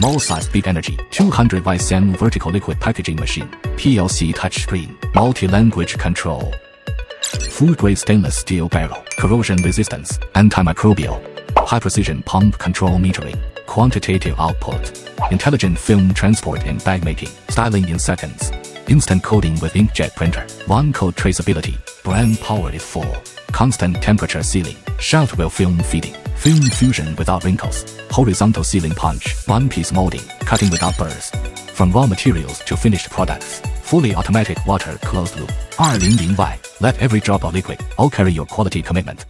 small size big energy, 200 W SEM vertical liquid packaging machine, PLC touchscreen, multi-language control. Food-grade stainless steel barrel, corrosion resistance, antimicrobial, high-precision pump control metering, quantitative output, intelligent film transport and bag making, styling in seconds, instant coding with inkjet printer, one-code traceability, brand power is full, constant temperature sealing, shout wheel film feeding, film fusion without wrinkles, horizontal sealing punch, one-piece molding, cutting without burrs. From raw materials to finished products, fully automatic water closed loop. 200Y, let every drop of liquid all carry your quality commitment.